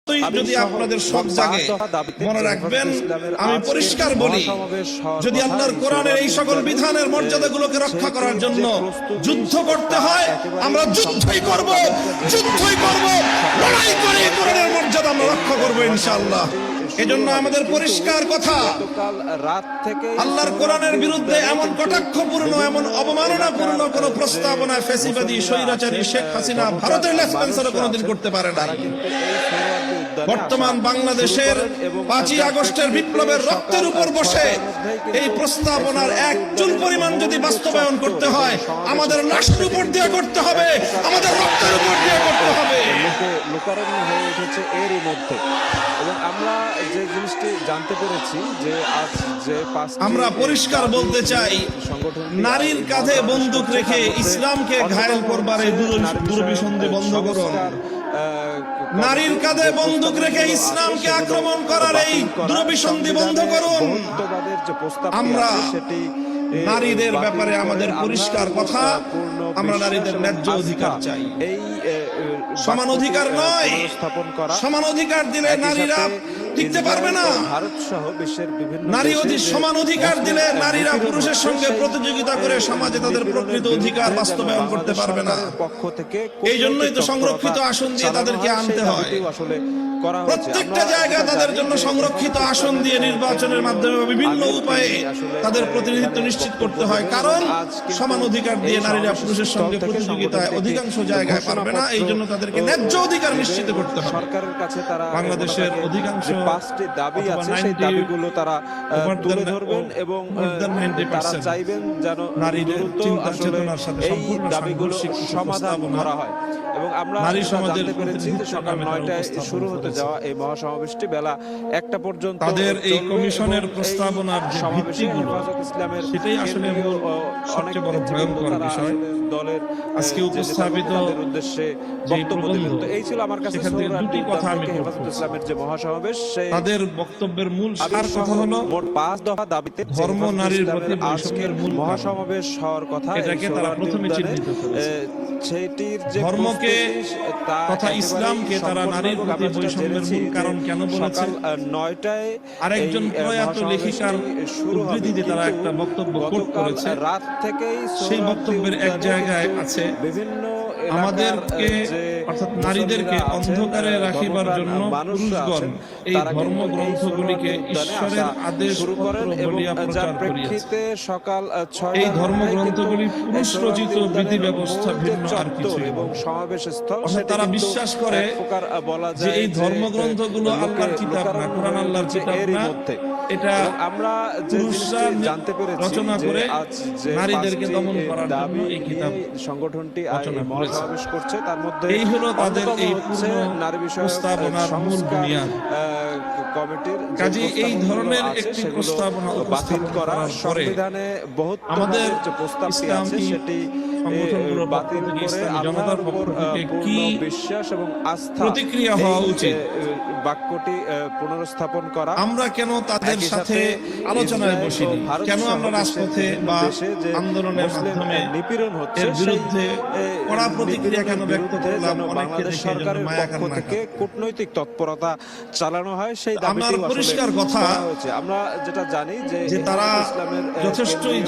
যদি আপনাদের সব জাগে মনে রাখবেন, আমি পরিষ্কার বলি, যদি আল্লাহর কোরআনের এই সকল বিধানের মর্যাদাগুলোকে রক্ষা করার জন্য যুদ্ধ করতে হয়, আমরা যুদ্ধই করব, লড়াই করে কোরআনের মর্যাদা আমরা রক্ষা করব ইনশাআল্লাহ। এজন্য আমাদের পরিষ্কার কথা, আল্লাহর কোরআনের বিরুদ্ধে এমন কটাক্ষপূর্ণ, এমন অবমাননাপূর্ণ কোন প্রস্তাবনা ফ্যাসিবাদী স্বৈরাচারী শেখ হাসিনা ভারতের লেসপেন্সারে কোনোদিন করতে পারে না। বর্তমান বাংলাদেশের 5ই আগস্টের বিপ্লবের রক্তের উপর বসে এই প্রস্তাবনার এক চুল পরিমাণ যদি বাস্তবায়ন করতে হয়, আমাদের লাশের উপর দিয়ে করতে হবে, আমাদের রক্তের উপর দিয়ে করতে হবে। লোকারণ্য হয়ে উঠেছে এরই মধ্যে। এবং আমরা যে জিনিসটি জানতে পেরেছি যে আজ যে আমরা পরিষ্কার বলতে চাই, নারীর কাঁধে বন্দুক রেখে ইসলামকে ঘায়েল করবার এই দুরভিসন্ধি বন্ধ করুন। নারীর কাঁধে বন্দুক রেখে ইসলামকে আক্রমণ করার এই দুরভিসন্ধি বন্ধ করুন। আমরা নারীদের ব্যাপারে আমাদের পরিষ্কার কথা, আমরা নারীদের ন্যায্য অধিকার চাই। সমান অধিকার নয়, সমান অধিকার দিলে নারীরা টিকতে পারবে না। সমান অধিকার দিলে নারীরা পুরুষের সঙ্গে প্রতিযোগিতা করে সমাজে তাদের প্রকৃত অধিকার বাস্তবায়ন করতে পারবে না। এই জন্যই তো সংরক্ষিত আসন দিয়ে তাদেরকে আনতে হয়। প্রত্যেকটা জায়গায় তাদের জন্য সংরক্ষিত আসন দিয়ে নির্বাচনের মাধ্যমে বিভিন্ন উপায়ে তাদের প্রতিনিধিত্ব নিশ্চিত করতে হয়, কারণ সমান অধিকার দিয়ে নারীরা পুরুষের সঙ্গে প্রতিযোগিতায় অধিকাংশ জায়গায় পারবে না। এই জন্য তাদেরকে ন্যায্য অধিকার নিশ্চিত করতে হবে। সরকারের কাছে তারা বাংলাদেশের অধিকাংশ 5টি দাবি আছে, সেই দাবিগুলো তারা তুলে ধরবেন এবং তারা চাইবেন যেন নারীদের চিন্তা চেতনার সাথে এই দাবিগুলো সমাধান করা হয়। এবং আমরা জানতে পেরেছি যে সকাল 9টায় শুরু হতে যাওয়া এই মহাসমাবেশটি বেলা 1টা পর্যন্ত তাদের এই কমিশনের প্রস্তাবনার যে ভিত্তিগুলো, ইসলামের সেটাই আসলে সবচেয়ে বড় ভয়ঙ্কর বিষয়। দলের আজকে উপস্থাপিত উদ্দেশ্যে বক্তব্য দিলেন। তো এই ছিল আমার কাছে দুটি কথা আমি হেফাজত ইসলামের যে মহাসমাবেশ, তাদের বক্তব্যের মূল সার কথা হলো মোট 5 দফা দাবিতে ধর্ম নারীর প্রতি আজকের মহাসমাবেশ হওয়ার কথা। এটাকে তারা প্রথমে চিহ্নিত করেছে। সেটির যে ধর্মকে তথা ইসলামকে তারা নারীর প্রতি বৈষম্যের মূল কারণ কেন বলেছে। 9টায় আরেকজন প্রয়াত লেখিকার উদ্ধৃতিতে তারা একটা বক্তব্য কোট করেছে। রাত থেকেই সেই বক্তব্যের এক জায়গায় আছে, বিভিন্ন আমাদেরকে অর্থাৎ নারীদেরকে অন্ধকারে রাখিবার জন্য পুরুষগণ এই ধর্মগ্রন্থগুলিকে ঈশ্বরের আদেশ বলিয়া প্রচার করিয়াছে। সকাল 6 এই ধর্মগ্রন্থগুলি পুরুষ রচিত বিধি ব্যবস্থা ভিন্ন আর কিছু এবং সমাবেশ স্থল তারা বিশ্বাস করে যে এই ধর্মগ্রন্থগুলো আল্লাহর কিতাব না, কোরআন আল্লাহর কিতাব না। এটা আমরা পুরুষরা জানতে পেরেছি রচনা করে নারীদেরকে দমন করার জন্য দাবি এই কিতাব সংগঠনটি মহাসমাবেশ করছে। তার মধ্যে এই হলো তাদের এই পূর্ণ নারী বিষয়ক প্রস্তাবনার মূল বুনিয়াদ। কমিটির কাজে এই ধরনের একটি প্রস্তাবনা বাতিল করা, সংবিধানে বহুত আমাদের যে প্রস্তাবটি আছে সেটি বাতিল করে জনতার পক্ষ থেকে কি বিশ্বাস এবং আস্থা প্রতিক্রিয়া হওয়া উচিত, বাক্যটি পুনরস্থাপন করা। আমরা কেন তাদের সাথে আলোচনায় বসিনি, কেন আমরা রাজপথে বা আন্দোলনের মাধ্যমে নিপীড়ন হচ্ছে এর বিরুদ্ধে কড়া প্রতিক্রিয়া কেন ব্যক্ত করলাম, বাংলাদেশ সরকারের পক্ষ থেকে কূটনৈতিক তৎপরতা চালানো হয়, সেই দাবিটি পরিষ্কার কথা হয়েছে। আমরা যেটা জানি যে তারা যথেষ্টই